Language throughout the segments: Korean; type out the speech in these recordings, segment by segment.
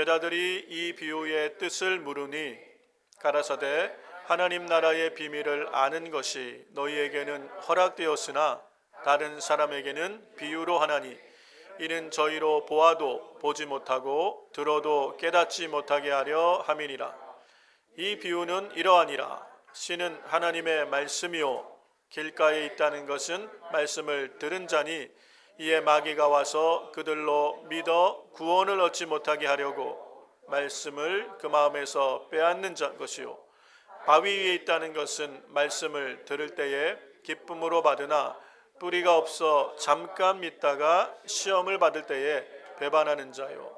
제자들이 이 비유의 뜻을 물으니 가라사대 하나님 나라의 비밀을 아는 것이 너희에게는 허락되었으나 다른 사람에게는 비유로 하나니 이는 저희로 보아도 보지 못하고 들어도 깨닫지 못하게 하려 함이니라. 이 비유는 이러하니라. 씨는 하나님의 말씀이요 길가에 있다는 것은 말씀을 들은 자니 이에 마귀가 와서 그들로 믿어 구원을 얻지 못하게 하려고 말씀을 그 마음에서 빼앗는 것이요 바위 위에 있다는 것은 말씀을 들을 때에 기쁨으로 받으나 뿌리가 없어 잠깐 믿다가 시험을 받을 때에 배반하는 자요.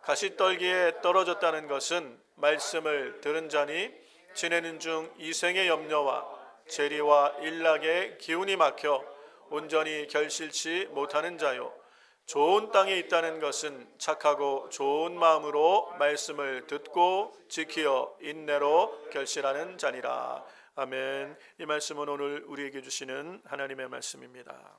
가시떨기에 떨어졌다는 것은 말씀을 들은 자니 지내는 중 이생의 염려와 재리와 일락의 기운이 막혀 온전히 결실치 못하는 자요. 좋은 땅에 있다는 것은 착하고 좋은 마음으로 말씀을 듣고 지키어 인내로 결실하는 자니라. 아멘. 이 말씀은 오늘 우리에게 주시는 하나님의 말씀입니다.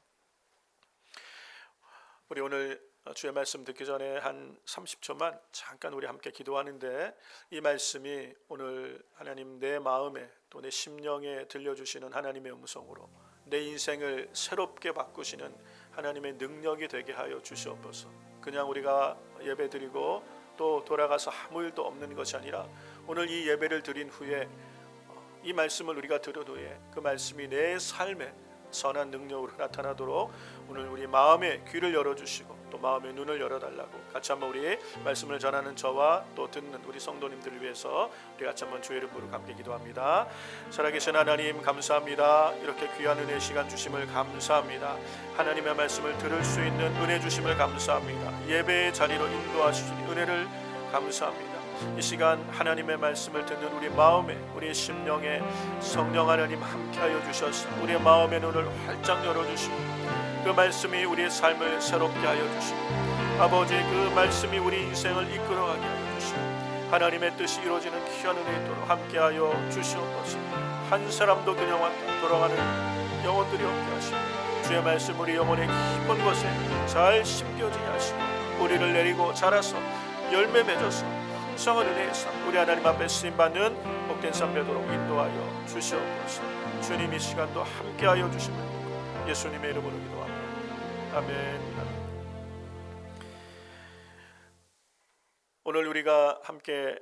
우리 오늘 주의 말씀 듣기 전에 한 30초만 잠깐 우리 함께 기도하는데 이 말씀이 오늘 하나님 내 마음에 또 내 심령에 들려주시는 하나님의 음성으로 내 인생을 새롭게 바꾸시는 하나님의 능력이 되게 하여 주시옵소서. 그냥 우리가 예배드리고 또 돌아가서 아무 일도 없는 것이 아니라 오늘 이 예배를 드린 후에 이 말씀을 우리가 들은 후에 그 말씀이 내 삶에 선한 능력으로 나타나도록 오늘 우리 마음의 귀를 열어주시고 또 마음의 눈을 열어달라고 같이 한번 우리 말씀을 전하는 저와 또 듣는 우리 성도님들을 위해서 우리 같이 한번 주의 이름으로 함께 기도합니다. 살아계신 하나님 감사합니다. 이렇게 귀한 은혜 시간 주심을 감사합니다. 하나님의 말씀을 들을 수 있는 은혜 주심을 감사합니다. 예배의 자리로 인도하시니 은혜를 감사합니다. 이 시간 하나님의 말씀을 듣는 우리 마음에 우리 심령에 성령 하나님 함께하여 주셔서 우리의 마음의 눈을 활짝 열어주시고 그 말씀이 우리의 삶을 새롭게 하여 주시고 아버지 그 말씀이 우리 인생을 이끌어가게 하여 주시고 하나님의 뜻이 이루어지는 귀한 은혜 있도록 함께하여 주시옵소서. 한 사람도 그냥 돌아가는 영혼들이 없게 하시고 주의 말씀 우리 영혼의 깊은 곳에 잘 심겨지게 하시고 뿌리를 내리고 자라서 열매 맺어서 풍성한 은혜의 삶 우리 하나님 앞에 쓰임받는 복된 삶 되도록 인도하여 주시옵소서. 주님 이 시간도 함께하여 주시면 믿고 예수님의 이름으로 기도합니다. 아멘. 오늘 우리가 함께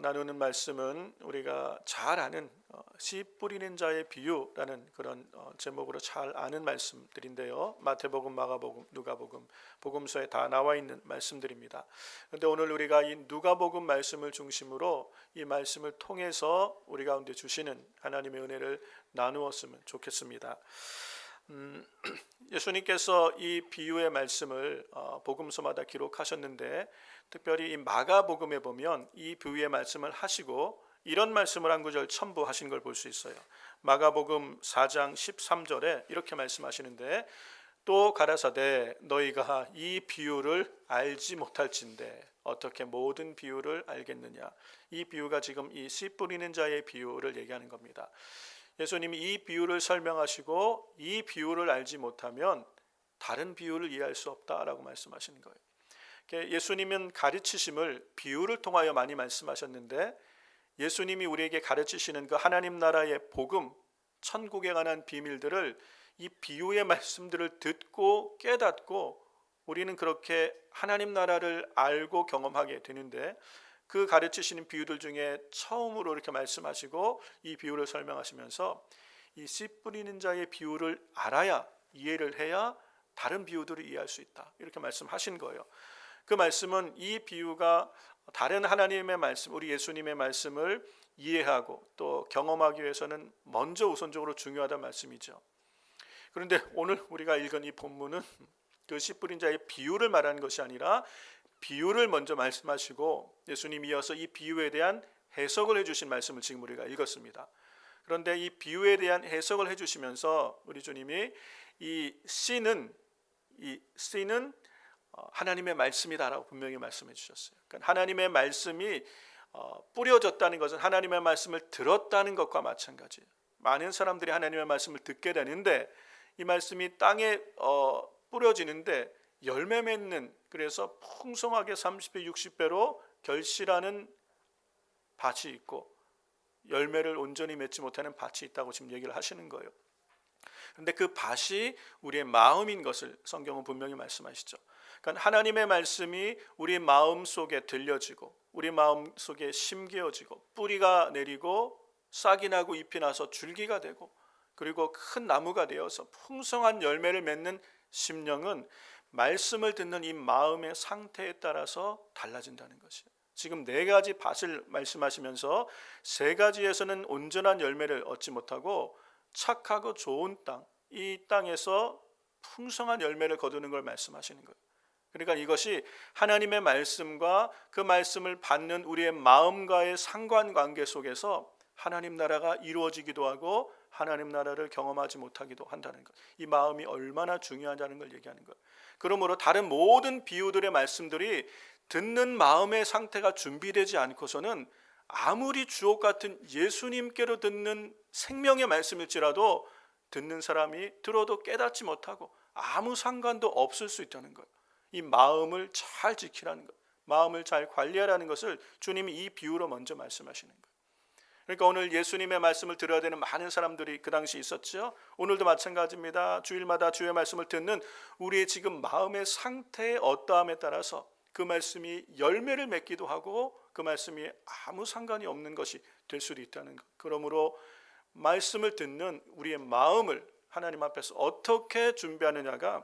나누는 말씀은 우리가 잘 아는 씨 뿌리는 자의 비유라는 그런 제목으로 잘 아는 말씀들인데요. 마태복음, 마가복음, 누가복음, 복음서에 다 나와 있는 말씀들입니다. 그런데 오늘 우리가 이 누가복음 말씀을 중심으로 이 말씀을 통해서 우리 가운데 주시는 하나님의 은혜를 나누었으면 좋겠습니다. 예수님께서 이 비유의 말씀을 복음서마다 기록하셨는데 특별히 이 마가복음에 보면 이 비유의 말씀을 하시고 이런 말씀을 한 구절 첨부하신 걸 볼 수 있어요. 마가복음 4장 13절에 이렇게 말씀하시는데 또 가라사대 너희가 이 비유를 알지 못할진대 어떻게 모든 비유를 알겠느냐. 이 비유가 지금 이 씨 뿌리는 자의 비유를 얘기하는 겁니다. 예수님이 이 비유를 설명하시고 이 비유를 알지 못하면 다른 비유를 이해할 수 없다라고 말씀하시는 거예요. 예수님은 가르치심을 비유를 통하여 많이 말씀하셨는데 예수님이 우리에게 가르치시는 그 하나님 나라의 복음, 천국에 관한 비밀들을 이 비유의 말씀들을 듣고 깨닫고 우리는 그렇게 하나님 나라를 알고 경험하게 되는데 그 가르치시는 비유들 중에 처음으로 이렇게 말씀하시고 이 비유를 설명하시면서 이 씨 뿌리는 자의 비유를 알아야 이해를 해야 다른 비유들을 이해할 수 있다 이렇게 말씀하신 거예요. 그 말씀은 이 비유가 다른 하나님의 말씀, 우리 예수님의 말씀을 이해하고 또 경험하기 위해서는 먼저 우선적으로 중요하다는 말씀이죠. 그런데 오늘 우리가 읽은 이 본문은 그 씨 뿌린 자의 비유를 말하는 것이 아니라 비유를 먼저 말씀하시고 예수님이 이어서 이 비유에 대한 해석을 해주신 말씀을 지금 우리가 읽었습니다. 그런데 이 비유에 대한 해석을 해주시면서 우리 주님이 이 씨는 하나님의 말씀이다라고 분명히 말씀해 주셨어요. 그러니까 하나님의 말씀이 뿌려졌다는 것은 하나님의 말씀을 들었다는 것과 마찬가지예요. 많은 사람들이 하나님의 말씀을 듣게 되는데 이 말씀이 땅에 뿌려지는데 열매 맺는 그래서 풍성하게 30배 60배로 결실하는 밭이 있고 열매를 온전히 맺지 못하는 밭이 있다고 지금 얘기를 하시는 거예요. 그런데 그 밭이 우리의 마음인 것을 성경은 분명히 말씀하시죠. 그러니까 하나님의 말씀이 우리 마음 속에 들려지고 우리 마음 속에 심겨지고 뿌리가 내리고 싹이 나고 잎이 나서 줄기가 되고 그리고 큰 나무가 되어서 풍성한 열매를 맺는 심령은 말씀을 듣는 이 마음의 상태에 따라서 달라진다는 것이에요. 지금 네 가지 밭을 말씀하시면서 세 가지에서는 온전한 열매를 얻지 못하고 착하고 좋은 땅, 이 땅에서 풍성한 열매를 거두는 걸 말씀하시는 거예요. 그러니까 이것이 하나님의 말씀과 그 말씀을 받는 우리의 마음과의 상관관계 속에서 하나님 나라가 이루어지기도 하고 하나님 나라를 경험하지 못하기도 한다는 것. 이 마음이 얼마나 중요하다는 걸 얘기하는 거예요. 그러므로 다른 모든 비유들의 말씀들이 듣는 마음의 상태가 준비되지 않고서는 아무리 주옥 같은 예수님께로 듣는 생명의 말씀일지라도 듣는 사람이 들어도 깨닫지 못하고 아무 상관도 없을 수 있다는 거예요. 이 마음을 잘 지키라는 것, 마음을 잘 관리하라는 것을 주님이 이 비유로 먼저 말씀하시는 거예요. 그러니까 오늘 예수님의 말씀을 들어야 되는 많은 사람들이 그 당시 있었죠. 오늘도 마찬가지입니다. 주일마다 주의 말씀을 듣는 우리의 지금 마음의 상태의 어떠함에 따라서 그 말씀이 열매를 맺기도 하고 그 말씀이 아무 상관이 없는 것이 될 수도 있다는 것. 그러므로 말씀을 듣는 우리의 마음을 하나님 앞에서 어떻게 준비하느냐가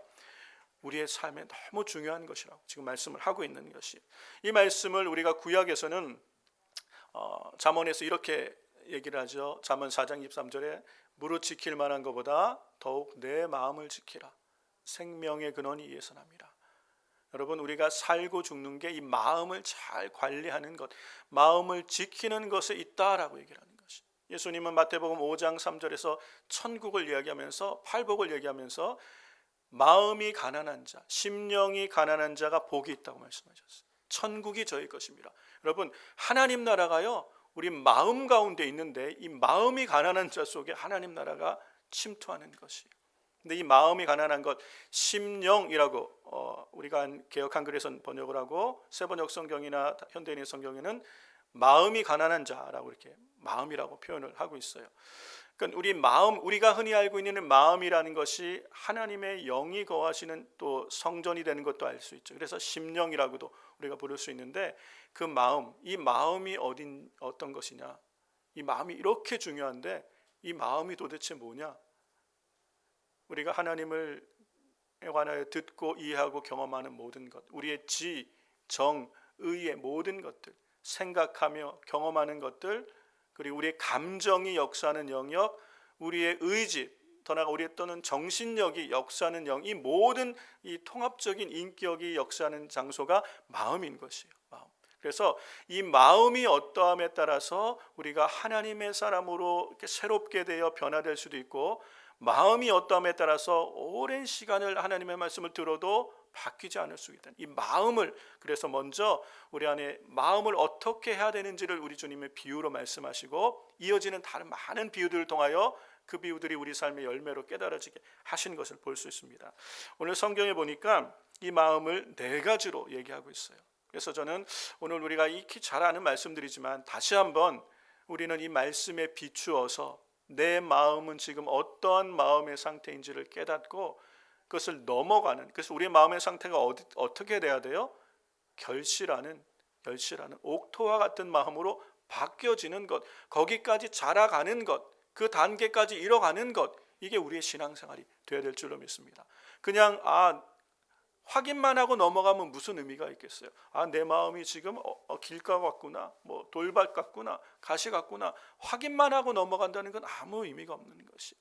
우리의 삶에 너무 중요한 것이라고 지금 말씀을 하고 있는 것이. 이 말씀을 우리가 구약에서는 잠언에서 이렇게 얘기를 하죠. 잠언 4장 23절에 무릇 지킬 만한 것보다 더욱 내 마음을 지키라. 생명의 근원이 이에서 납니다. 여러분, 우리가 살고 죽는 게 이 마음을 잘 관리하는 것, 마음을 지키는 것에 있다라고 얘기를 하는 것이. 예수님은 마태복음 5장 3절에서 천국을 이야기하면서 팔복을 얘기하면서 마음이 가난한 자, 심령이 가난한 자가 복이 있다고 말씀하셨어요. 천국이 저희 것입니다. 여러분, 하나님 나라가요, 우리 마음 가운데 있는데 이 마음이 가난한 자 속에 하나님 나라가 침투하는 것이에요. 근데 이 마음이 가난한 것, 심령이라고 우리가 개역 한글에서는 번역을 하고 세번역 성경이나 현대인의 성경에는 마음이 가난한 자라고 이렇게 마음이라고 표현을 하고 있어요. 그러니까 우리 마음, 우리가 흔히 알고 있는 마음이라는 것이 하나님의 영이 거하시는 또 성전이 되는 것도 알 수 있죠. 그래서 심령이라고도 우리가 부를 수 있는데 그 마음, 이 마음이 어떤 것이냐? 이 마음이 이렇게 중요한데 이 마음이 도대체 뭐냐? 우리가 하나님을 관하여 듣고 이해하고 경험하는 모든 것, 우리의 지, 정, 의의 모든 것들, 생각하며 경험하는 것들, 그리고 우리의 감정이 역사하는 영역, 우리의 의지, 더 나아가 우리의 또는 정신력이 역사하는 영, 이 모든 이 통합적인 인격이 역사하는 장소가 마음인 것이에요. 마음. 그래서 이 마음이 어떠함에 따라서 우리가 하나님의 사람으로 이렇게 새롭게 되어 변화될 수도 있고, 마음이 어떠함에 따라서 오랜 시간을 하나님의 말씀을 들어도 바뀌지 않을 수 있다. 이 마음을, 그래서 먼저 우리 안에 마음을 어떻게 해야 되는지를 우리 주님의 비유로 말씀하시고 이어지는 다른 많은 비유들을 통하여 그 비유들이 우리 삶의 열매로 깨달아지게 하신 것을 볼 수 있습니다. 오늘 성경에 보니까 이 마음을 네 가지로 얘기하고 있어요. 그래서 저는 오늘 우리가 익히 잘 아는 말씀들이지만 다시 한번 우리는 이 말씀에 비추어서 내 마음은 지금 어떠한 마음의 상태인지를 깨닫고 그것을 넘어가는, 그래서 우리의 마음의 상태가 어떻게 돼야 돼요? 결실하는 옥토와 같은 마음으로 바뀌어지는 것, 거기까지 자라가는 것, 그 단계까지 이뤄가는 것, 이게 우리의 신앙생활이 되어야 될 줄로 믿습니다. 그냥 확인만 하고 넘어가면 무슨 의미가 있겠어요? 내 마음이 지금 길가 같구나, 뭐 돌밭 같구나, 가시 같구나, 확인만 하고 넘어간다는 건 아무 의미가 없는 것이.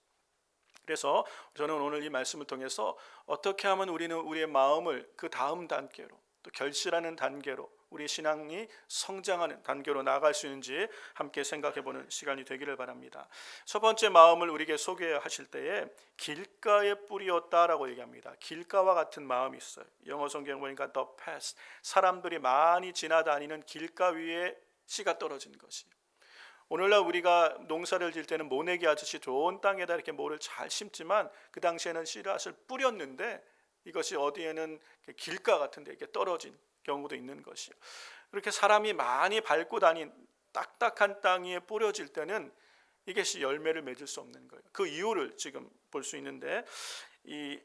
그래서 저는 오늘 이 말씀을 통해서 어떻게 하면 우리는 우리의 마음을 그 다음 단계로, 또 결실하는 단계로, 우리 신앙이 성장하는 단계로 나아갈 수 있는지 함께 생각해보는 시간이 되기를 바랍니다. 첫 번째 마음을 우리에게 소개하실 때에 길가에 뿌리였다라고 얘기합니다. 길가와 같은 마음이 있어요. 영어 성경 보니까 the path, 사람들이 많이 지나다니는 길가 위에 씨가 떨어진 것이. 오늘날 우리가 농사를 지을 때는 모내기 아저씨 좋은 땅에다 이렇게 모를 잘 심지만 그 당시에는 씨앗을 뿌렸는데 이것이 어디에는 길가 같은 데 이렇게 떨어진 경우도 있는 것이요. 그렇게 사람이 많이 밟고 다닌 딱딱한 땅 위에 뿌려질 때는 이것이 열매를 맺을 수 없는 거예요. 그 이유를 지금 볼 수 있는데, 이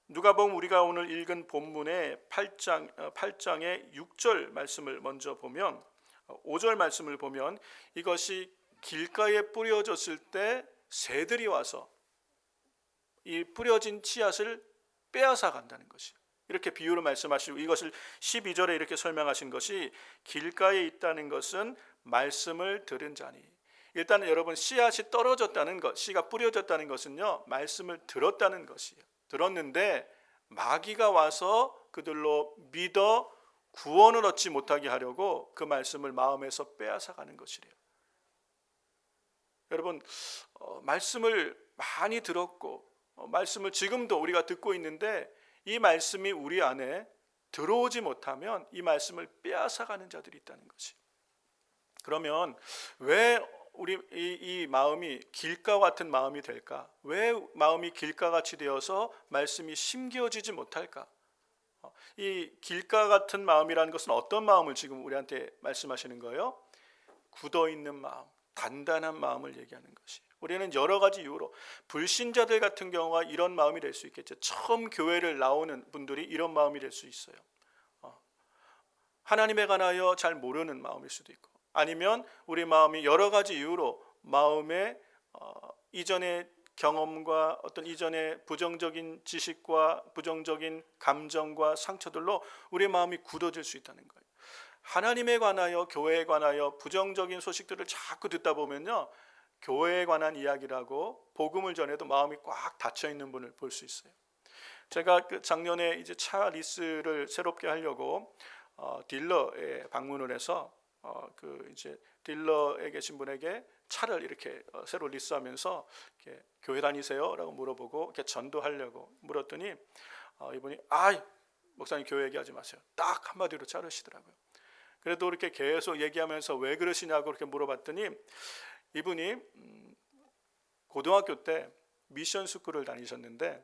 누가복음 우리가 오늘 읽은 본문의 8장의 6절 말씀을 먼저 보면, 5절 말씀을 보면 이것이 길가에 뿌려졌을 때 새들이 와서 이 뿌려진 씨앗을 빼앗아 간다는 것이, 이렇게 비유로 말씀하시고, 이것을 12절에 이렇게 설명하신 것이, 길가에 있다는 것은 말씀을 들은 자니. 일단 여러분, 씨앗이 떨어졌다는 것, 씨가 뿌려졌다는 것은요, 말씀을 들었다는 것이에요. 들었는데 마귀가 와서 그들로 믿어 구원을 얻지 못하게 하려고 그 말씀을 마음에서 빼앗아 가는 것이래요. 여러분, 말씀을 많이 들었고 말씀을 지금도 우리가 듣고 있는데 이 말씀이 우리 안에 들어오지 못하면 이 말씀을 빼앗아 가는 자들이 있다는 것이. 그러면 왜 우리 이 마음이 길가 같은 마음이 될까? 왜 마음이 길가같이 되어서 말씀이 심겨지지 못할까? 이 길가 같은 마음이라는 것은 어떤 마음을 지금 우리한테 말씀하시는 거예요? 굳어 있는 마음, 단단한 마음을 얘기하는 것이. 우리는 여러 가지 이유로, 불신자들 같은 경우가 이런 마음이 될 수 있겠죠. 처음 교회를 나오는 분들이 이런 마음이 될 수 있어요. 하나님에 관하여 잘 모르는 마음일 수도 있고, 아니면 우리 마음이 여러 가지 이유로 마음에 이전의 경험과 어떤 이전의 부정적인 지식과 부정적인 감정과 상처들로 우리 마음이 굳어질 수 있다는 거예요. 하나님에 관하여, 교회에 관하여 부정적인 소식들을 자꾸 듣다 보면요, 교회에 관한 이야기라고 복음을 전해도 마음이 꽉 닫혀 있는 분을 볼 수 있어요. 제가 작년에 이제 차 리스를 새롭게 하려고 딜러에 방문을 해서 이제 딜러에 계신 분에게 차를 이렇게 새로 리스하면서 이렇게 교회 다니세요?라고 물어보고 이렇게 전도하려고 물었더니 이분이 목사님 교회 얘기하지 마세요. 딱 한마디로 자르시더라고요. 그래도 이렇게 계속 얘기하면서 왜 그러시냐고 그렇게 물어봤더니 이분이 고등학교 때 미션 스쿨을 다니셨는데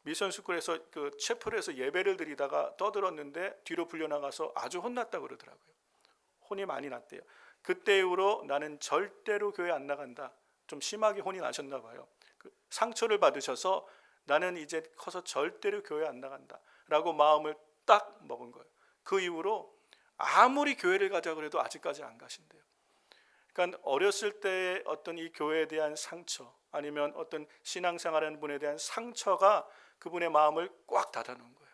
미션 스쿨에서 그 채플에서 예배를 드리다가 떠들었는데 뒤로 불려나가서 아주 혼났다고 그러더라고요. 혼이 많이 났대요. 그때 이후로 나는 절대로 교회 안 나간다. 좀 심하게 혼이 나셨나 봐요. 그 상처를 받으셔서 나는 이제 커서 절대로 교회 안 나간다 라고 마음을 딱 먹은 거예요. 그 이후로 아무리 교회를 가자 그래도 아직까지 안 가신대요. 그러니까 어렸을 때의 어떤 이 교회에 대한 상처, 아니면 어떤 신앙생활하는 분에 대한 상처가 그분의 마음을 꽉 닫아놓은 거예요.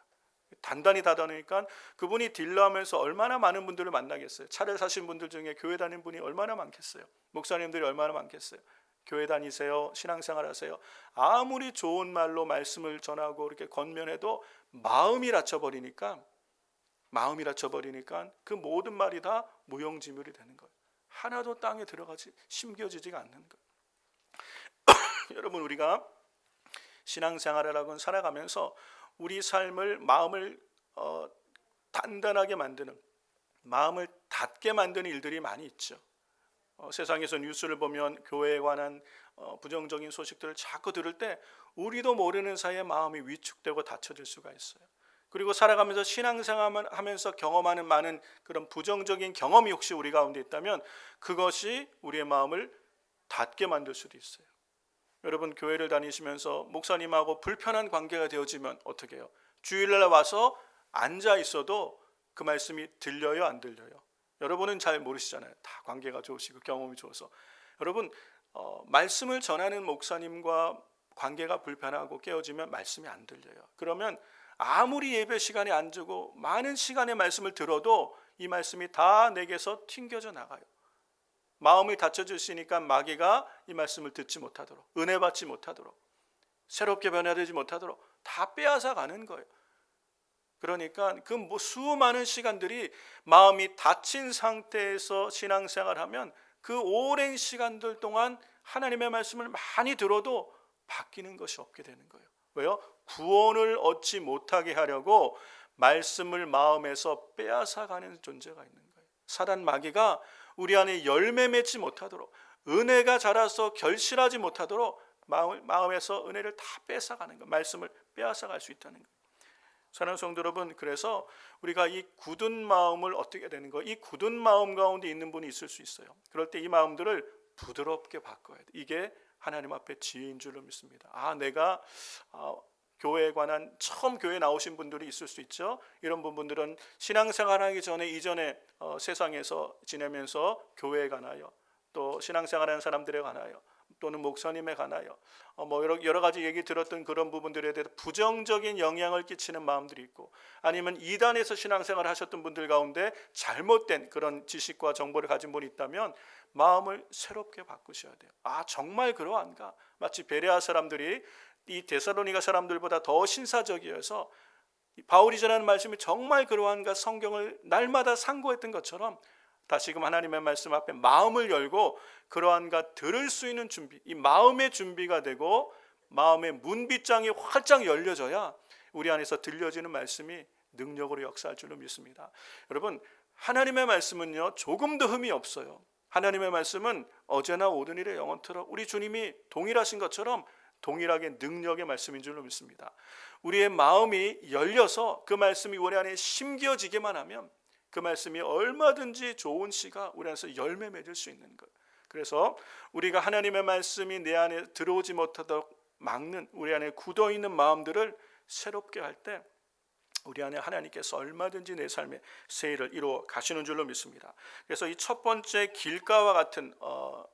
단단히 닫아놓으니까 그분이 딜러하면서 얼마나 많은 분들을 만나겠어요. 차를 사신 분들 중에 교회 다니는 분이 얼마나 많겠어요. 목사님들이 얼마나 많겠어요. 교회 다니세요, 신앙생활 하세요. 아무리 좋은 말로 말씀을 전하고 이렇게 권면해도 마음이 닫혀버리니까 그 모든 말이 다 무용지물이 되는 거예요. 하나도 땅에 들어가지 심겨지지가 않는 거예요. 여러분, 우리가 신앙생활을 하고 살아가면서 우리 삶을, 마음을 단단하게 만드는, 마음을 닫게 만드는 일들이 많이 있죠. 세상에서 뉴스를 보면 교회에 관한 부정적인 소식들을 자꾸 들을 때 우리도 모르는 사이에 마음이 위축되고 닫혀질 수가 있어요. 그리고 살아가면서 신앙생활을 하면서 경험하는 많은 그런 부정적인 경험이 혹시 우리 가운데 있다면 그것이 우리의 마음을 닫게 만들 수도 있어요. 여러분, 교회를 다니시면서 목사님하고 불편한 관계가 되어지면 어떻게 해요? 주일날 와서 앉아 있어도 그 말씀이 들려요, 안 들려요? 여러분은 잘 모르시잖아요. 다 관계가 좋으시고 경험이 좋아서. 여러분, 말씀을 전하는 목사님과 관계가 불편하고 깨어지면 말씀이 안 들려요. 그러면 아무리 예배 시간에 앉고 많은 시간의 말씀을 들어도 이 말씀이 다 내게서 튕겨져 나가요. 마음을 닫혀주시니까 마귀가 이 말씀을 듣지 못하도록, 은혜 받지 못하도록, 새롭게 변화되지 못하도록 다 빼앗아 가는 거예요. 그러니까 그 수많은 시간들이 마음이 닫힌 상태에서 신앙생활하면 그 오랜 시간들 동안 하나님의 말씀을 많이 들어도 바뀌는 것이 없게 되는 거예요. 왜요? 구원을 얻지 못하게 하려고 말씀을 마음에서 빼앗아가는 존재가 있는 거예요. 사단 마귀가 우리 안에 열매 맺지 못하도록, 은혜가 자라서 결실하지 못하도록 마음에서 은혜를 다 뺏어가는 거예요. 말씀을 빼앗아갈 수 있다는 거예요. 사랑하는 성도 여러분, 그래서 우리가 이 굳은 마음을 어떻게 되는 거예요? 이 굳은 마음 가운데 있는 분이 있을 수 있어요. 그럴 때 이 마음들을 부드럽게 바꿔야 돼. 이게 하나님 앞에 지혜인 줄로 믿습니다. 내가 교회에 관한 처음 교회 나오신 분들이 있을 수 있죠. 이런 부분들은 신앙생활하기 전에 이전에 세상에서 지내면서 교회에 관하여, 또 신앙생활하는 사람들에 관하여, 또는 목사님에 관하여 여러 가지 얘기 들었던 그런 부분들에 대해서 부정적인 영향을 끼치는 마음들이 있고, 아니면 이단에서 신앙생활을 하셨던 분들 가운데 잘못된 그런 지식과 정보를 가진 분이 있다면 마음을 새롭게 바꾸셔야 돼요. 정말 그러한가? 마치 베레아 사람들이 이 데살로니가 사람들보다 더 신사적이어서 바울이 전하는 말씀이 정말 그러한가 성경을 날마다 상고했던 것처럼 다시금 하나님의 말씀 앞에 마음을 열고 그러한가 들을 수 있는 준비, 이 마음의 준비가 되고 마음의 문빗장이 활짝 열려져야 우리 안에서 들려지는 말씀이 능력으로 역사할 줄로 믿습니다. 여러분, 하나님의 말씀은요 조금도 흠이 없어요. 하나님의 말씀은 어제나 오늘이래 영원토록 우리 주님이 동일하신 것처럼 동일하게 능력의 말씀인 줄로 믿습니다. 우리의 마음이 열려서 그 말씀이 우리 안에 심겨지기만 하면 그 말씀이 얼마든지 좋은 씨가 우리 안에서 열매 맺을 수 있는 것. 그래서 우리가 하나님의 말씀이 내 안에 들어오지 못하도록 막는 우리 안에 굳어있는 마음들을 새롭게 할 때 우리 안에 하나님께서 얼마든지 내 삶에 새 일을 이루어 가시는 줄로 믿습니다. 그래서 이 첫 번째 길가와 같은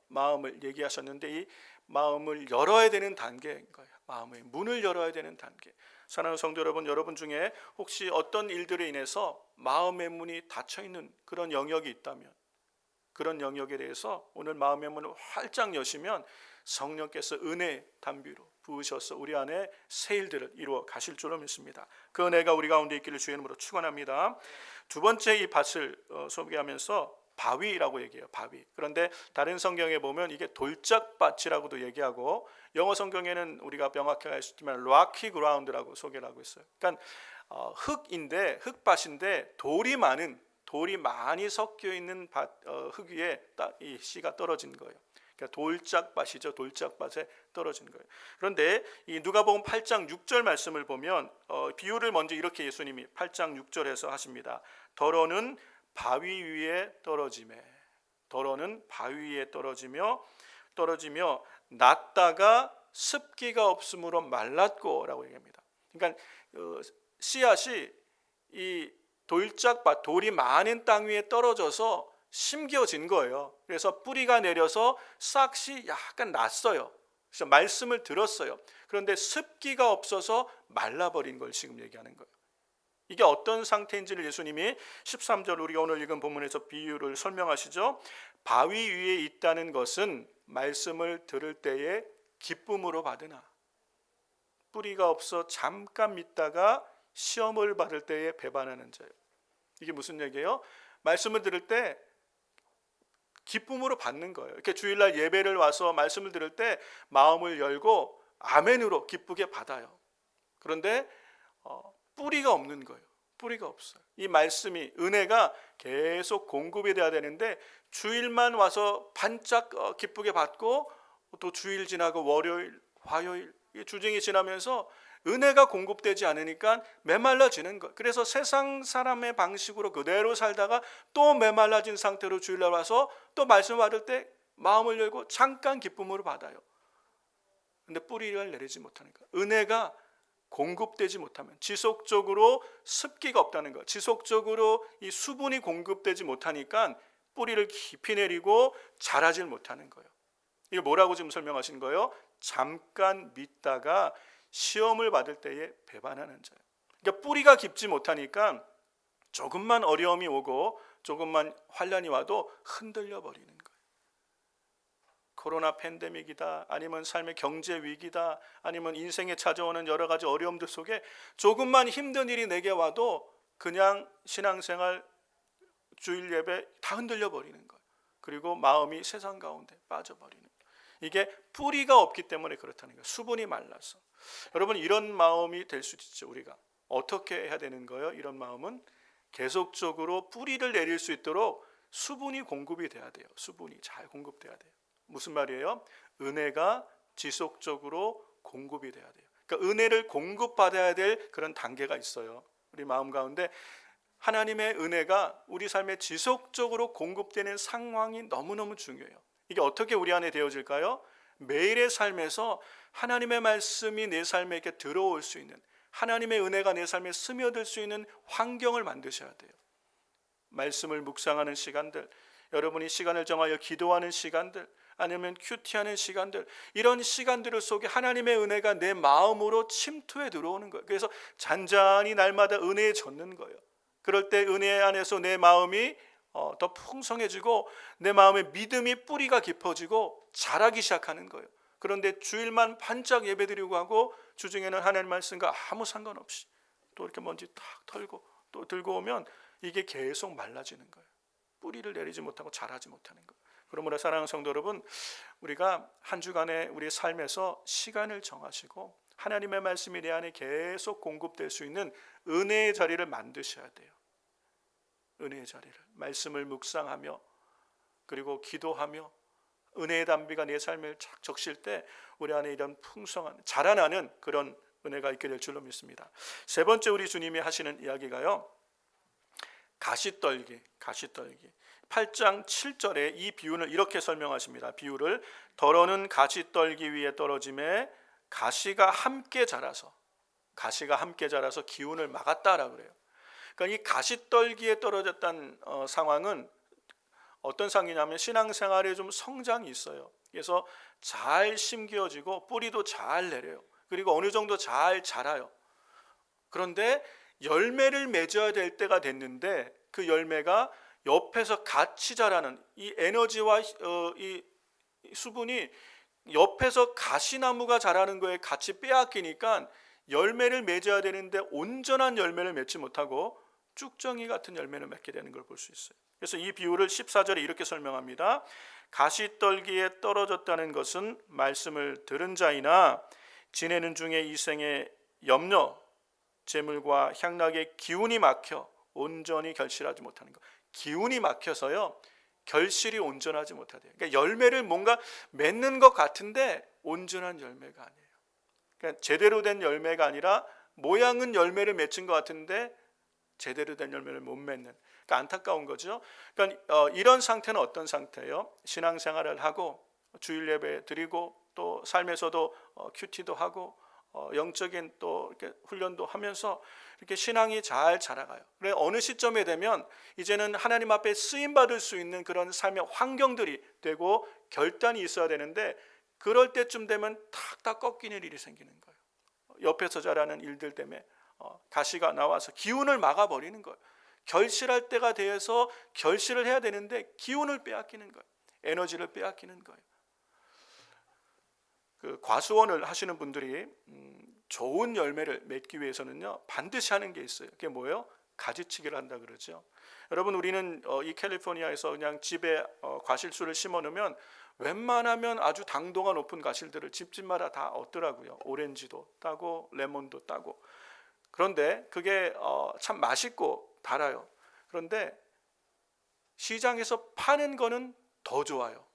마음을 얘기하셨는데, 이 마음을 열어야 되는 단계인 거예요. 마음의 문을 열어야 되는 단계. 사랑하는 성도 여러분, 여러분 중에 혹시 어떤 일들로 인해서 마음의 문이 닫혀있는 그런 영역이 있다면, 그런 영역에 대해서 오늘 마음의 문을 활짝 여시면 성령께서 은혜의 담비로 부으셔서 우리 안에 새 일들을 이루어 가실 줄로 믿습니다. 그 은혜가 우리 가운데 있기를 주의 이름으로 축원합니다. 두 번째 이 밭을 소개하면서 바위라고 얘기해요. 바위. 그런데 다른 성경에 보면 이게 돌짝밭이라고도 얘기하고, 영어 성경에는 우리가 명확히 알 수 있지만 rocky ground라고 소개를 하고 있어요. 그러니까 흙밭인데 돌이 많이 섞여 있는 흙 위에 이 씨가 떨어진 거예요. 그러니까 돌짝밭이죠. 돌짝밭에 떨어진 거예요. 그런데 이 누가복음 8장 6절 말씀을 보면 비유를 먼저 이렇게 예수님이 8장 6절에서 하십니다. 더러는 바위 위에 떨어지며 떨어지며 났다가 습기가 없으므로 말랐고라고 얘기합니다. 그러니까 씨앗이 이 돌짝밭, 돌이 많은 땅 위에 떨어져서 심겨진 거예요. 그래서 뿌리가 내려서 싹이 약간 났어요. 그래서 말씀을 들었어요. 그런데 습기가 없어서 말라버린 걸 지금 얘기하는 거예요. 이게 어떤 상태인지를 예수님이 13절 우리가 오늘 읽은 본문에서 비유를 설명하시죠. 바위 위에 있다는 것은 말씀을 들을 때에 기쁨으로 받으나 뿌리가 없어 잠깐 믿다가 시험을 받을 때에 배반하는 자예요. 이게 무슨 얘기예요? 말씀을 들을 때 기쁨으로 받는 거예요. 이렇게 주일날 예배를 와서 말씀을 들을 때 마음을 열고 아멘으로 기쁘게 받아요. 그런데 뿌리가 없는 거예요. 뿌리가 없어요. 이 말씀이, 은혜가 계속 공급이 돼야 되는데 주일만 와서 반짝 기쁘게 받고 또 주일 지나고 월요일, 화요일 주중이 지나면서 은혜가 공급되지 않으니까 메말라지는 거예요. 그래서 세상 사람의 방식으로 그대로 살다가 또 메말라진 상태로 주일날 와서 또 말씀 받을 때 마음을 열고 잠깐 기쁨으로 받아요. 근데 뿌리를 내리지 못하니까, 은혜가 공급되지 못하면, 지속적으로 습기가 없다는 거, 지속적으로 이 수분이 공급되지 못하니까 뿌리를 깊이 내리고 자라질 못하는 거예요. 이게 뭐라고 지금 설명하신 거예요? 잠깐 믿다가 시험을 받을 때에 배반하는 자예요. 그러니까 뿌리가 깊지 못하니까 조금만 어려움이 오고 조금만 환난이 와도 흔들려 버리는 거예요. 코로나 팬데믹이다, 아니면 삶의 경제 위기다, 아니면 인생에 찾아오는 여러 가지 어려움들 속에 조금만 힘든 일이 내게 와도 그냥 신앙생활, 주일 예배 다 흔들려 버리는 거예요. 그리고 마음이 세상 가운데 빠져버리는 거예요. 이게 뿌리가 없기 때문에 그렇다는 거예요. 수분이 말라서. 여러분, 이런 마음이 될 수 있죠. 우리가 어떻게 해야 되는 거예요? 이런 마음은 계속적으로 뿌리를 내릴 수 있도록 수분이 공급이 돼야 돼요. 수분이 잘 공급돼야 돼요. 무슨 말이에요? 은혜가 지속적으로 공급이 돼야 돼요. 그러니까 은혜를 공급받아야 될 그런 단계가 있어요. 우리 마음 가운데 하나님의 은혜가 우리 삶에 지속적으로 공급되는 상황이 너무너무 중요해요. 이게 어떻게 우리 안에 되어질까요? 매일의 삶에서 하나님의 말씀이 내 삶에 이렇게 들어올 수 있는, 하나님의 은혜가 내 삶에 스며들 수 있는 환경을 만드셔야 돼요. 말씀을 묵상하는 시간들, 여러분이 시간을 정하여 기도하는 시간들, 아니면 큐티하는 시간들, 이런 시간들 속에 하나님의 은혜가 내 마음으로 침투해 들어오는 거예요. 그래서 잔잔히 날마다 은혜에 젖는 거예요. 그럴 때 은혜 안에서 내 마음이 더 풍성해지고 내 마음의 믿음이 뿌리가 깊어지고 자라기 시작하는 거예요. 그런데 주일만 반짝 예배드리고 하고 주중에는 하나님 말씀과 아무 상관없이 또 이렇게 먼지 탁 털고 또 들고 오면 이게 계속 말라지는 거예요. 뿌리를 내리지 못하고 자라지 못하는 거예요. 그러므로 사랑하는 성도 여러분, 우리가 한 주간의 우리 삶에서 시간을 정하시고 하나님의 말씀이 내 안에 계속 공급될 수 있는 은혜의 자리를 만드셔야 돼요. 은혜의 자리를, 말씀을 묵상하며 그리고 기도하며 은혜의 담비가 내 삶을 착 적실 때 우리 안에 이런 풍성한 자라나는 그런 은혜가 있게 될 줄로 믿습니다. 세 번째 우리 주님이 하시는 이야기가요, 가시떨기. 8장 7절에 이 비유를 이렇게 설명하십니다. 비유를 더러는 가시떨기 위에 떨어짐에 가시가 함께 자라서 기운을 막았다라고 그래요. 그러니까 이 가시떨기에 떨어졌다는 상황은 어떤 상황이냐면 신앙생활에 좀 성장이 있어요. 그래서 잘 심겨지고 뿌리도 잘 내려요. 그리고 어느 정도 잘 자라요. 그런데 열매를 맺어야 될 때가 됐는데 그 열매가 옆에서 같이 자라는 이 에너지와 이 수분이 옆에서 가시나무가 자라는 거에 같이 빼앗기니까 열매를 맺어야 되는데 온전한 열매를 맺지 못하고 쭉정이 같은 열매를 맺게 되는 걸 볼 수 있어요. 그래서 이 비유를 14절에 이렇게 설명합니다. 가시떨기에 떨어졌다는 것은 말씀을 들은 자이나 지내는 중에 이 생의 염려, 재물과 향락의 기운이 막혀 온전히 결실하지 못하는 것. 기운이 막혀서요, 결실이 온전하지 못하대요. 그러니까 열매를 뭔가 맺는 것 같은데 온전한 열매가 아니에요. 그러니까 제대로 된 열매가 아니라 모양은 열매를 맺은 것 같은데 제대로 된 열매를 못 맺는, 그러니까 안타까운 거죠. 그러니까 이런 상태는 어떤 상태예요? 신앙생활을 하고 주일 예배 드리고 또 삶에서도 큐티도 하고 영적인 또 이렇게 훈련도 하면서 이렇게 신앙이 잘 자라가요. 그래 어느 시점에 되면 이제는 하나님 앞에 쓰임 받을 수 있는 그런 삶의 환경들이 되고 결단이 있어야 되는데 그럴 때쯤 되면 탁탁 꺾이는 일이 생기는 거예요. 옆에서 자라는 일들 때문에 가시가 나와서 기운을 막아버리는 거예요. 결실할 때가 되어서 결실을 해야 되는데 기운을 빼앗기는 거예요. 에너지를 빼앗기는 거예요. 그 과수원을 하시는 분들이 좋은 열매를 맺기 위해서는요, 반드시 하는 게 있어요. 그게 뭐예요? 가지치기를 한다 그러죠. 여러분, 우리는 이 캘리포니아에서 그냥 집에 과실수를 심어 놓으면 웬만하면 아주 당도가 높은 과실들을 집집마다 다 얻더라고요. 오렌지도 따고 레몬도 따고. 그런데 그게 참 맛있고 달아요. 그런데 시장에서 파는 거는 더 좋아요.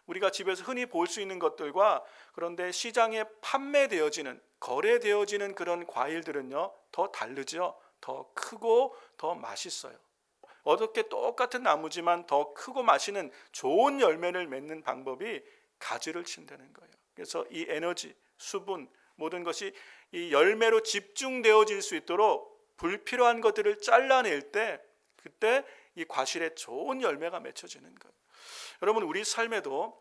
우리가 집에서 흔히 볼 수 있는 것들과 그런데 시장에 판매되어지는, 거래되어지는 그런 과일들은요, 더 다르죠. 더 크고 더 맛있어요. 어떻게 똑같은 나무지만 더 크고 맛있는 좋은 열매를 맺는 방법이 가지를 친다는 거예요. 그래서 이 에너지, 수분, 모든 것이 이 열매로 집중되어질 수 있도록 불필요한 것들을 잘라낼 때 그때 이 과실에 좋은 열매가 맺혀지는 거예요. 여러분, 우리 삶에도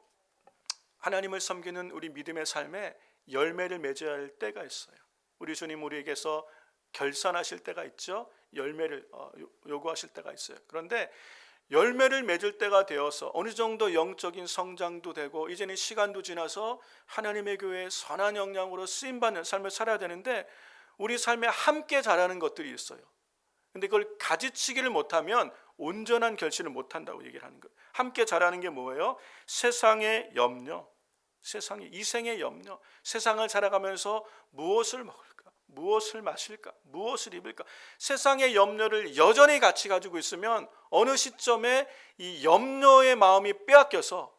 하나님을 섬기는 우리 믿음의 삶에 열매를 맺어야 할 때가 있어요. 우리 주님 우리에게서 결산하실 때가 있죠. 열매를 요구하실 때가 있어요. 그런데 열매를 맺을 때가 되어서 어느 정도 영적인 성장도 되고 이제는 시간도 지나서 하나님의 교회에 선한 영향으로 쓰임받는 삶을 살아야 되는데 우리 삶에 함께 자라는 것들이 있어요. 근데 그걸 가지치기를 못하면 온전한 결실을 못한다고 얘기를 하는 거예요. 함께 자라는 게 뭐예요? 세상의 염려, 이 생의 염려, 세상을 살아가면서 무엇을 먹을까, 무엇을 마실까, 무엇을 입을까, 세상의 염려를 여전히 같이 가지고 있으면 어느 시점에 이 염려의 마음이 빼앗겨서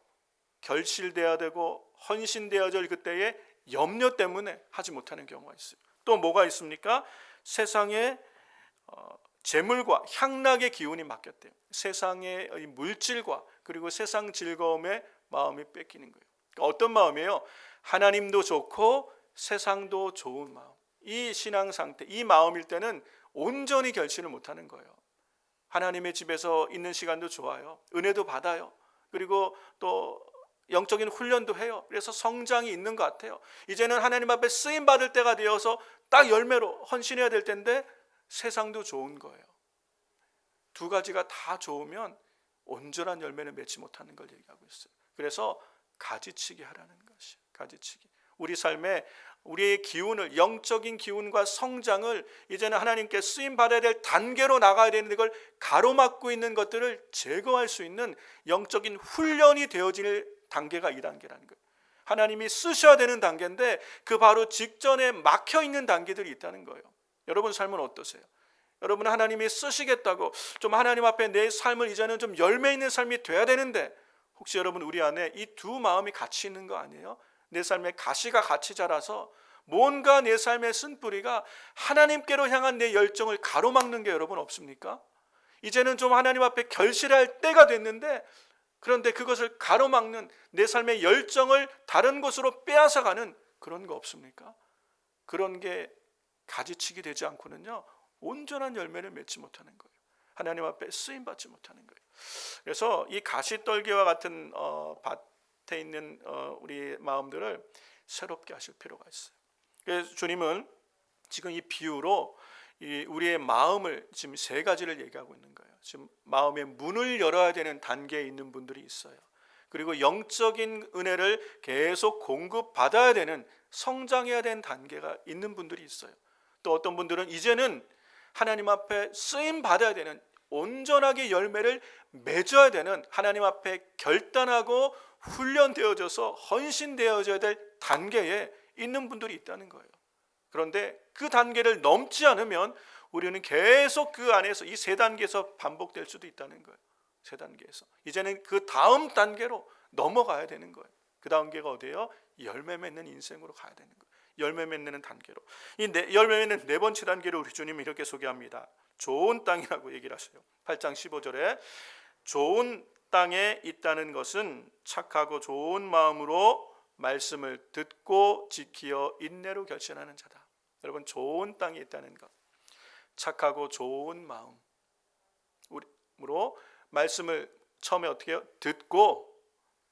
결실돼야 되고 헌신되어야 될 그때의 염려 때문에 하지 못하는 경우가 있어요. 또 뭐가 있습니까? 세상의 재물과 향락의 기운이 맡겼대요. 세상의 이 물질과 그리고 세상 즐거움에 마음이 뺏기는 거예요. 그러니까 어떤 마음이에요? 하나님도 좋고 세상도 좋은 마음. 이 신앙 상태, 이 마음일 때는 온전히 결실을 못하는 거예요. 하나님의 집에서 있는 시간도 좋아요. 은혜도 받아요. 그리고 또 영적인 훈련도 해요. 그래서 성장이 있는 것 같아요. 이제는 하나님 앞에 쓰임 받을 때가 되어서 딱 열매로 헌신해야 될 텐데 세상도 좋은 거예요. 두 가지가 다 좋으면 온전한 열매를 맺지 못하는 걸 얘기하고 있어요. 그래서 가지치기 하라는 것이에요. 가지치기. 우리 삶에 우리의 기운을, 영적인 기운과 성장을 이제는 하나님께 쓰임 받아야 될 단계로 나가야 되는데 그걸 가로막고 있는 것들을 제거할 수 있는 영적인 훈련이 되어질 단계가 이 단계라는 거예요. 하나님이 쓰셔야 되는 단계인데 그 바로 직전에 막혀 있는 단계들이 있다는 거예요. 여러분 삶은 어떠세요? 여러분 하나님이 쓰시겠다고 좀 하나님 앞에 내 삶을 이제는 좀 열매 있는 삶이 돼야 되는데 혹시 여러분 우리 안에 이 두 마음이 같이 있는 거 아니에요? 내 삶에 가시가 같이 자라서 뭔가 내 삶의 쓴뿌리가 하나님께로 향한 내 열정을 가로막는 게 여러분 없습니까? 이제는 좀 하나님 앞에 결실할 때가 됐는데 그런데 그것을 가로막는 내 삶의 열정을 다른 곳으로 빼앗아가는 그런 거 없습니까? 그런 게 가지치기 되지 않고는요 온전한 열매를 맺지 못하는 거예요. 하나님 앞에 쓰임받지 못하는 거예요. 그래서 이 가시떨기와 같은 밭에 있는 우리 마음들을 새롭게 하실 필요가 있어요. 그래서 주님은 지금 이 비유로 우리의 마음을 지금 세 가지를 얘기하고 있는 거예요. 지금 마음의 문을 열어야 되는 단계에 있는 분들이 있어요. 그리고 영적인 은혜를 계속 공급받아야 되는, 성장해야 되는 단계가 있는 분들이 있어요. 또 어떤 분들은 이제는 하나님 앞에 쓰임 받아야 되는, 온전하게 열매를 맺어야 되는, 하나님 앞에 결단하고 훈련되어져서 헌신되어져야 될 단계에 있는 분들이 있다는 거예요. 그런데 그 단계를 넘지 않으면 우리는 계속 그 안에서 이 세 단계에서 반복될 수도 있다는 거예요. 세 단계에서 이제는 그 다음 단계로 넘어가야 되는 거예요. 그 단계가 어디예요? 열매 맺는 인생으로 가야 되는 거예요. 열매 맺는 단계로. 열매 맺는 네 번째 단계를 우리 주님이 이렇게 소개합니다. 좋은 땅이라고 얘기를 하세요. 8장 15절에 좋은 땅에 있다는 것은 착하고 좋은 마음으로 말씀을 듣고 지키어 인내로 결신하는 자다. 여러분 좋은 땅에 있다는 것, 착하고 좋은 마음으로 말씀을 처음에 어떻게 해요? 듣고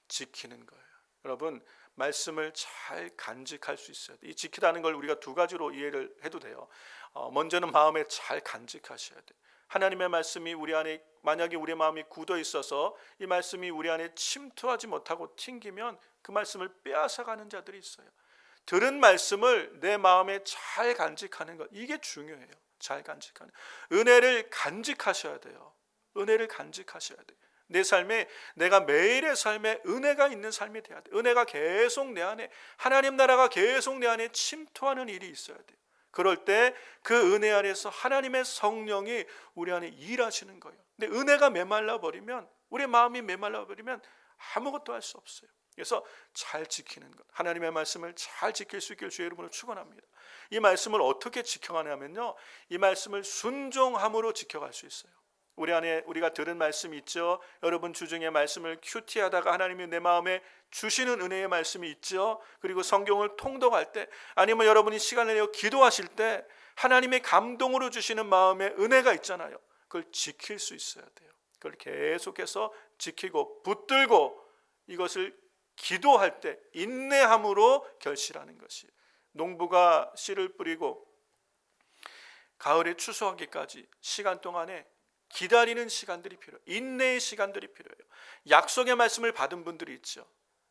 지키는 거예요. 여러분 말씀을 잘 간직할 수 있어야 돼요. 이 지키다는 걸 우리가 두 가지로 이해를 해도 돼요. 먼저는 마음에 잘 간직하셔야 돼요. 하나님의 말씀이 우리 안에, 만약에 우리 마음이 굳어 있어서 이 말씀이 우리 안에 침투하지 못하고 튕기면 그 말씀을 빼앗아가는 자들이 있어요. 들은 말씀을 내 마음에 잘 간직하는 것, 이게 중요해요. 잘 간직하는, 은혜를 간직하셔야 돼요. 은혜를 간직하셔야 돼요. 내 삶에, 내가 매일의 삶에 은혜가 있는 삶이 돼야 돼요. 은혜가 계속 내 안에, 하나님 나라가 계속 내 안에 침투하는 일이 있어야 돼요. 그럴 때 그 은혜 안에서 하나님의 성령이 우리 안에 일하시는 거예요. 근데 은혜가 메말라 버리면, 우리 마음이 메말라 버리면 아무것도 할 수 없어요. 그래서 잘 지키는 것, 하나님의 말씀을 잘 지킬 수 있길 주의 이름으로 축원합니다. 이 말씀을 어떻게 지켜가냐면요, 이 말씀을 순종함으로 지켜갈 수 있어요. 우리 안에 우리가 들은 말씀이 있죠. 여러분 주중에 말씀을 큐티하다가 하나님이 내 마음에 주시는 은혜의 말씀이 있죠. 그리고 성경을 통독할 때, 아니면 여러분이 시간을 내어 기도하실 때 하나님의 감동으로 주시는 마음의 은혜가 있잖아요. 그걸 지킬 수 있어야 돼요. 그걸 계속해서 지키고 붙들고 이것을 기도할 때 인내함으로 결실하는 것이, 농부가 씨를 뿌리고 가을에 추수하기까지 시간 동안에 기다리는 시간들이 필요해요. 인내의 시간들이 필요해요. 약속의 말씀을 받은 분들이 있죠.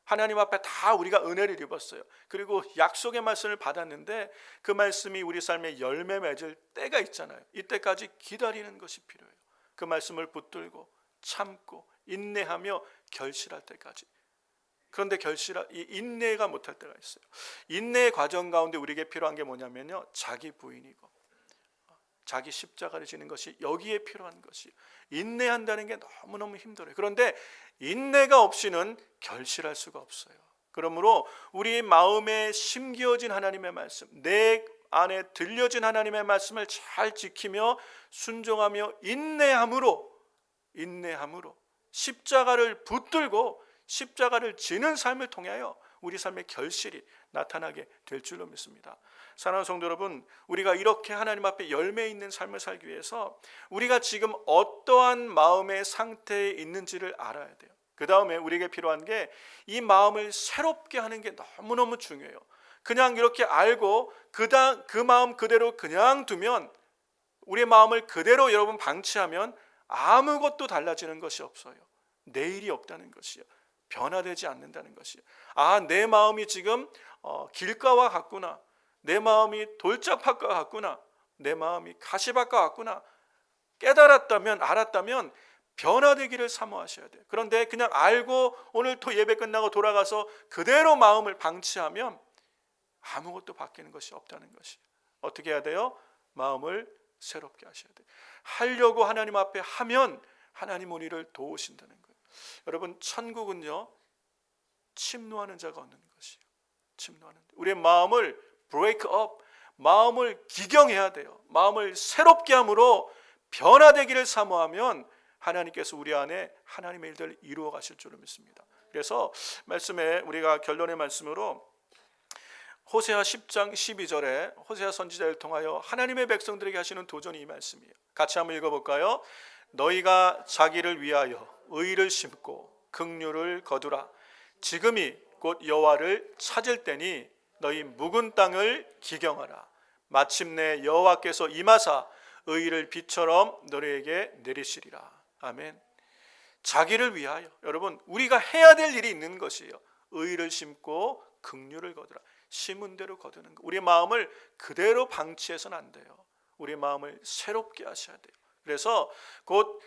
하나님 앞에 다 우리가 은혜를 입었어요. 그리고 약속의 말씀을 받았는데 그 말씀이 우리 삶에 열매 맺을 때가 있잖아요. 이때까지 기다리는 것이 필요해요. 그 말씀을 붙들고 참고 인내하며 결실할 때까지. 그런데 이 인내가 못할 때가 있어요. 인내의 과정 가운데 우리에게 필요한 게 뭐냐면요, 자기 부인이고 자기 십자가를 지는 것이 여기에 필요한 것이, 인내한다는 게 너무너무 힘들어요. 그런데 인내가 없이는 결실할 수가 없어요. 그러므로 우리 마음에 심겨진 하나님의 말씀, 내 안에 들려진 하나님의 말씀을 잘 지키며 순종하며 인내함으로 십자가를 붙들고 십자가를 지는 삶을 통하여 우리 삶의 결실이 나타나게 될 줄로 믿습니다. 사랑하는 성도 여러분, 우리가 이렇게 하나님 앞에 열매 있는 삶을 살기 위해서 우리가 지금 어떠한 마음의 상태에 있는지를 알아야 돼요. 그 다음에 우리에게 필요한 게 이 마음을 새롭게 하는 게 너무너무 중요해요. 그냥 이렇게 알고 그 마음 그대로 그냥 두면, 우리의 마음을 그대로 여러분 방치하면 아무것도 달라지는 것이 없어요. 내일이 없다는 것이요, 변화되지 않는다는 것이요. 내 마음이 지금 길가와 같구나, 내 마음이 돌짝밭과 같구나, 내 마음이 가시밭과 같구나, 알았다면 변화되기를 사모하셔야 돼요. 그런데 그냥 알고 오늘 또 예배 끝나고 돌아가서 그대로 마음을 방치하면 아무것도 바뀌는 것이 없다는 것이에요. 어떻게 해야 돼요? 마음을 새롭게 하셔야 돼요. 하려고 하나님 앞에 하면 하나님 우리를 도우신다는 거예요. 여러분, 천국은요, 침노하는 자가 얻는 것이에요. 침노하는, 우리의 마음을 break up, 마음을 기경해야 돼요. 마음을 새롭게 함으로 변화되기를 사모하면 하나님께서 우리 안에 하나님의 일들을 이루어 가실 줄을 믿습니다. 그래서 말씀에 우리가 결론의 말씀으로 호세아 10장 12절에 호세아 선지자를 통하여 하나님의 백성들에게 하시는 도전이 이 말씀이에요. 같이 한번 읽어볼까요? 너희가 자기를 위하여 의를 심고 긍휼을 거두라. 지금이 곧 여호와를 찾을 때니 너희 묵은 땅을 기경하라. 마침내 여호와께서 임하사 의를 비처럼 너희에게 내리시리라. 아멘. 자기를 위하여, 여러분, 우리가 해야 될 일이 있는 것이에요. 의를 심고 긍휼을 거두라. 심은 대로 거두는 것. 우리의 마음을 그대로 방치해서는 안 돼요. 우리의 마음을 새롭게 하셔야 돼요. 그래서 곧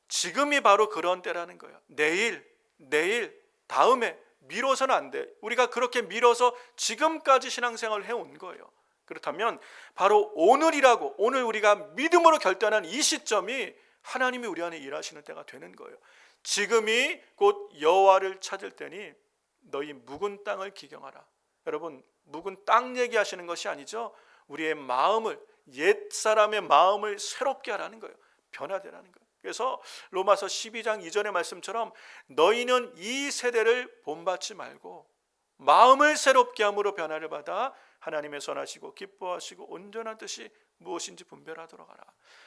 지금이 바로 그런 때라는 거예요. 내일, 다음에 미뤄서는 안 돼. 우리가 그렇게 미뤄서 지금까지 신앙생활을 해온 거예요. 그렇다면 바로 오늘 우리가 믿음으로 결단한 이 시점이 하나님이 우리 안에 일하시는 때가 되는 거예요. 지금이 곧 여호와를 찾을 때니 너희 묵은 땅을 기경하라. 여러분, 묵은 땅 얘기하시는 것이 아니죠. 우리의 마음을, 옛사람의 마음을 새롭게 하라는 거예요. 변화되라는 거예요. 그래서 로마서 12장 2절의 말씀처럼 너희는 이 세대를 본받지 말고 마음을 새롭게 함으로 변화를 받아 하나님의 선하시고 기뻐하시고 온전한 뜻이 무엇인지 분별하도록 하라.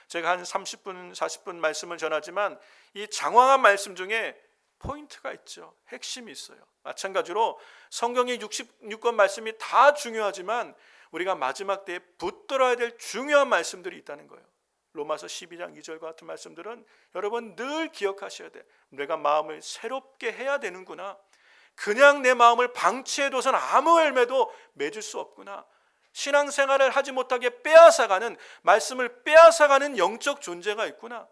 제가 한 30분 40분 말씀을 전하지만 이 장황한 말씀 중에 포인트가 있죠. 핵심이 있어요. 마찬가지로 성경의 66권 말씀이 다 중요하지만 우리가 마지막 때에 붙들어야 될 중요한 말씀들이 있다는 거예요. 로마서 12장 2절과 같은 말씀들은 여러분 늘 기억하셔야 돼. 내가 마음을 새롭게 해야 되는구나. 그냥 내 마음을 방치해둬서는 아무 열매도 맺을 수 없구나. 신앙생활을 하지 못하게 빼앗아가는, 말씀을 빼앗아가는 영적 존재가 있구나.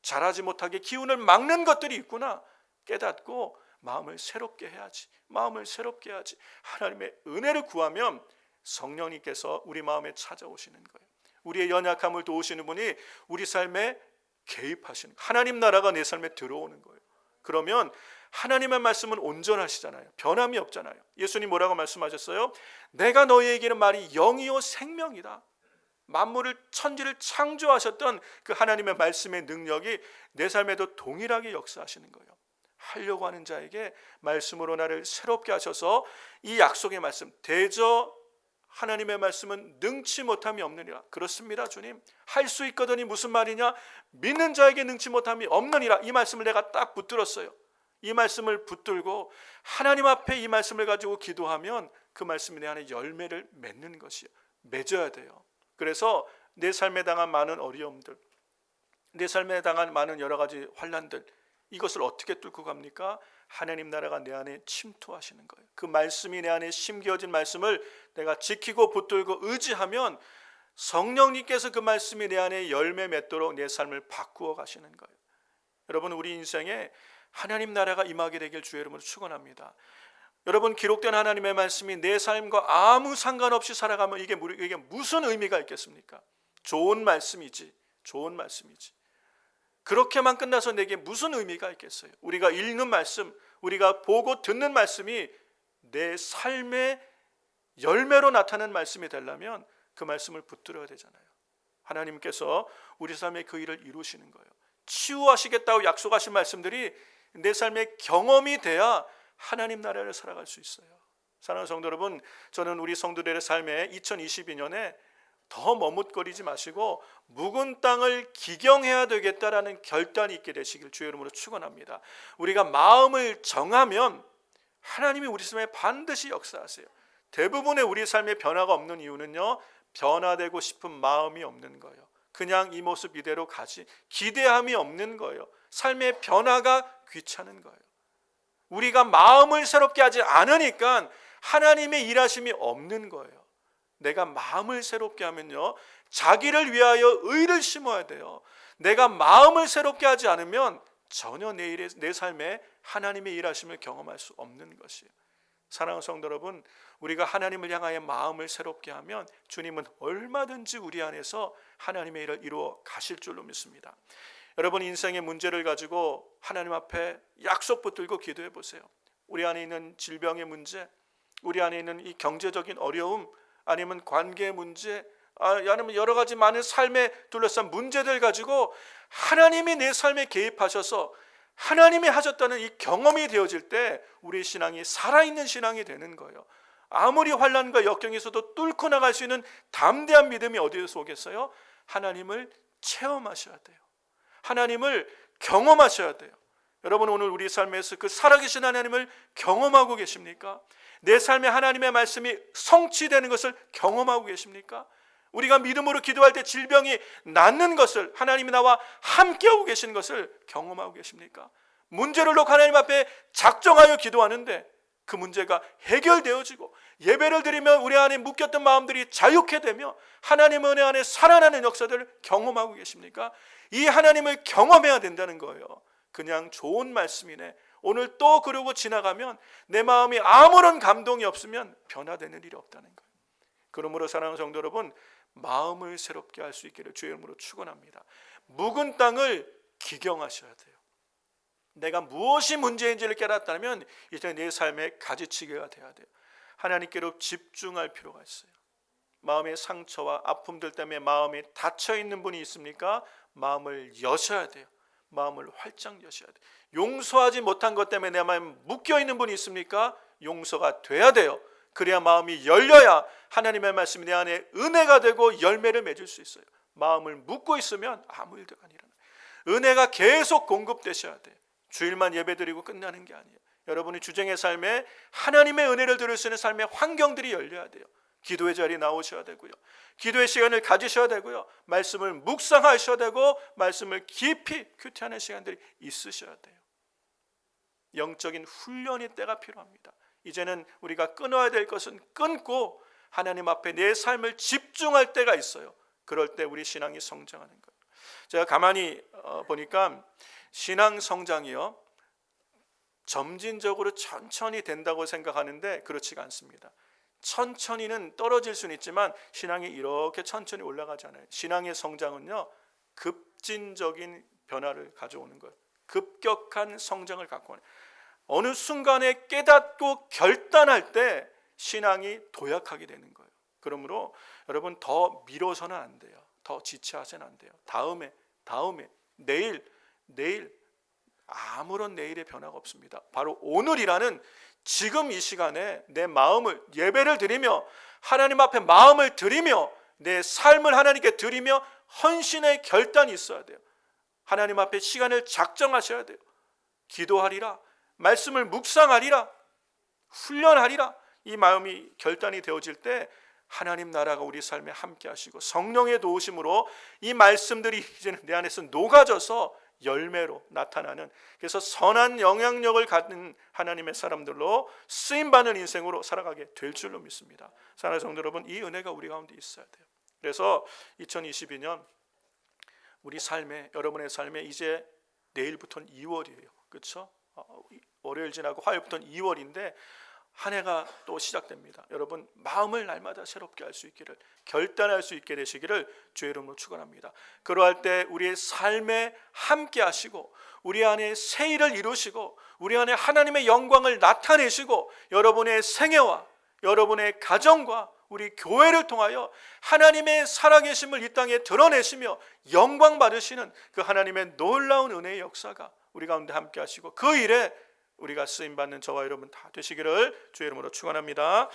자라지 못하게 기운을 막는 것들이 있구나. 깨닫고 마음을 새롭게 해야지. 마음을 새롭게 해야지. 하나님의 은혜를 구하면 성령님께서 우리 마음에 찾아오시는 거예요. 우리의 연약함을 도우시는 분이 우리 삶에 개입하시는 거예요. 하나님 나라가 내 삶에 들어오는 거예요. 그러면 하나님의 말씀은 온전하시잖아요. 변함이 없잖아요. 예수님 뭐라고 말씀하셨어요? 내가 너희에게는 말이 영이요 생명이다. 만물을, 천지를 창조하셨던 그 하나님의 말씀의 능력이 내 삶에도 동일하게 역사하시는 거예요. 하려고 하는 자에게 말씀으로 나를 새롭게 하셔서 이 약속의 말씀, 대저 하나님의 말씀은 능치 못함이 없느니라. 그렇습니다, 주님. 할 수 있거든이 무슨 말이냐? 믿는 자에게 능치 못함이 없느니라. 이 말씀을 내가 딱 붙들었어요. 이 말씀을 붙들고 하나님 앞에 이 말씀을 가지고 기도하면 그 말씀이 내 안에 열매를 맺는 것이에요. 맺어야 돼요. 그래서 내 삶에 당한 많은 어려움들, 내 삶에 당한 많은 여러 가지 환난들, 이것을 어떻게 뚫고 갑니까? 하나님 나라가 내 안에 침투하시는 거예요. 그 말씀이 내 안에 심겨진 말씀을 내가 지키고 붙들고 의지하면 성령님께서 그 말씀이 내 안에 열매 맺도록 내 삶을 바꾸어 가시는 거예요. 여러분, 우리 인생에 하나님 나라가 임하게 되길 주의 이름으로 축원합니다. 여러분, 기록된 하나님의 말씀이 내 삶과 아무 상관없이 살아가면 이게 무슨 의미가 있겠습니까? 좋은 말씀이지. 그렇게만 끝나서 내게 무슨 의미가 있겠어요? 우리가 읽는 말씀, 우리가 보고 듣는 말씀이 내 삶에 열매로 나타나는 말씀이 되려면 그 말씀을 붙들어야 되잖아요. 하나님께서 우리 삶의 그 일을 이루시는 거예요. 치유하시겠다고 약속하신 말씀들이 내 삶의 경험이 돼야 하나님 나라를 살아갈 수 있어요. 사랑하는 성도 여러분, 저는 우리 성도들의 삶에 2022년에 더 머뭇거리지 마시고 묵은 땅을 기경해야 되겠다라는 결단이 있게 되시길 주의 이름으로 축원합니다. 우리가 마음을 정하면 하나님이 우리 삶에 반드시 역사하세요. 대부분의 우리 삶의 변화가 없는 이유는요, 변화되고 싶은 마음이 없는 거예요. 그냥 이 모습 이대로 가지, 기대함이 없는 거예요. 삶의 변화가 귀찮은 거예요. 우리가 마음을 새롭게 하지 않으니까 하나님의 일하심이 없는 거예요. 내가 마음을 새롭게 하면요, 자기를 위하여 의를 심어야 돼요. 내가 마음을 새롭게 하지 않으면 전혀 내 삶에 하나님의 일하심을 경험할 수 없는 것이에요. 사랑하는 성도 여러분, 우리가 하나님을 향하여 마음을 새롭게 하면 주님은 얼마든지 우리 안에서 하나님의 일을 이루어 가실 줄로 믿습니다. 여러분, 인생의 문제를 가지고 하나님 앞에 약속 붙들고 기도해 보세요. 우리 안에 있는 질병의 문제, 우리 안에 있는 이 경제적인 어려움, 아니면 관계 문제, 아니면 여러 가지 많은 삶에 둘러싼 문제들 가지고 하나님이 내 삶에 개입하셔서 하나님이 하셨다는 이 경험이 되어질 때 우리의 신앙이 살아있는 신앙이 되는 거예요. 아무리 환난과 역경이 있어도 뚫고 나갈 수 있는 담대한 믿음이 어디에서 오겠어요? 하나님을 체험하셔야 돼요. 하나님을 경험하셔야 돼요. 여러분, 오늘 우리 삶에서 그 살아계신 하나님을 경험하고 계십니까? 내 삶에 하나님의 말씀이 성취되는 것을 경험하고 계십니까? 우리가 믿음으로 기도할 때 질병이 낫는 것을, 하나님이 나와 함께하고 계신 것을 경험하고 계십니까? 문제를 놓고 하나님 앞에 작정하여 기도하는데 그 문제가 해결되어지고 예배를 드리면 우리 안에 묶였던 마음들이 자유케 되며 하나님의 은혜 안에 살아나는 역사들을 경험하고 계십니까? 이 하나님을 경험해야 된다는 거예요. 그냥 좋은 말씀이네, 오늘 또 그러고 지나가면 내 마음이 아무런 감동이 없으면 변화되는 일이 없다는 거예요. 그러므로 사랑하는 성도 여러분, 마음을 새롭게 할 수 있기를 주의 이름으로 축원합니다. 묵은 땅을 기경하셔야 돼요. 내가 무엇이 문제인지를 깨닫다면 이제 내 삶의 가지치기가 돼야 돼요. 하나님께로 집중할 필요가 있어요. 마음의 상처와 아픔들 때문에 마음이 닫혀 있는 분이 있습니까? 마음을 여셔야 돼요. 마음을 활짝 여셔야 돼요. 용서하지 못한 것 때문에 내 마음에 묶여 있는 분이 있습니까? 용서가 돼야 돼요. 그래야 마음이 열려야 하나님의 말씀이 내 안에 은혜가 되고 열매를 맺을 수 있어요. 마음을 묶고 있으면 아무 일도 안 일어나요. 은혜가 계속 공급되셔야 돼요. 주일만 예배드리고 끝나는 게 아니에요. 여러분이 주정의 삶에 하나님의 은혜를 들을 수 있는 삶의 환경들이 열려야 돼요. 기도의 자리에 나오셔야 되고요, 기도의 시간을 가지셔야 되고요, 말씀을 묵상하셔야 되고 말씀을 깊이 큐티하는 시간들이 있으셔야 돼요. 영적인 훈련의 때가 필요합니다. 이제는 우리가 끊어야 될 것은 끊고 하나님 앞에 내 삶을 집중할 때가 있어요. 그럴 때 우리 신앙이 성장하는 거예요. 제가 가만히 보니까 신앙 성장이요, 점진적으로 천천히 된다고 생각하는데 그렇지가 않습니다. 천천히는 떨어질 수는 있지만 신앙이 이렇게 천천히 올라가지 않아요. 신앙의 성장은요, 급진적인 변화를 가져오는 거예요. 급격한 성장을 갖고 오는, 어느 순간에 깨닫고 결단할 때 신앙이 도약하게 되는 거예요. 그러므로 여러분, 더 미뤄서는 안 돼요. 더 지체하서는 안 돼요. 다음에, 내일, 아무런 내일의 변화가 없습니다. 바로 오늘이라는 지금 이 시간에 내 마음을, 예배를 드리며 하나님 앞에 마음을 드리며 내 삶을 하나님께 드리며 헌신의 결단이 있어야 돼요. 하나님 앞에 시간을 작정하셔야 돼요. 기도하리라, 말씀을 묵상하리라, 훈련하리라. 이 마음이 결단이 되어질 때 하나님 나라가 우리 삶에 함께 하시고 성령의 도우심으로 이 말씀들이 이제는 내 안에서 녹아져서 열매로 나타나는, 그래서 선한 영향력을 갖는 하나님의 사람들로 쓰임받는 인생으로 살아가게 될 줄로 믿습니다. 사랑하는 성도 여러분, 이 은혜가 우리 가운데 있어야 돼요. 그래서 2022년 우리 삶에, 여러분의 삶에 이제 내일부터는 2월이에요. 그렇죠? 월요일 지나고 화요일부터는 2월인데 한 해가 또 시작됩니다. 여러분, 마음을 날마다 새롭게 할 수 있기를, 결단할 수 있게 되시기를 주의 이름으로 축원합니다. 그러할 때 우리의 삶에 함께 하시고 우리 안에 새 일을 이루시고 우리 안에 하나님의 영광을 나타내시고 여러분의 생애와 여러분의 가정과 우리 교회를 통하여 하나님의 살아계심을 이 땅에 드러내시며 영광 받으시는 그 하나님의 놀라운 은혜의 역사가 우리 가운데 함께 하시고 그 일에 우리가 쓰임받는 저와 여러분 다 되시기를 주의 이름으로 축원합니다.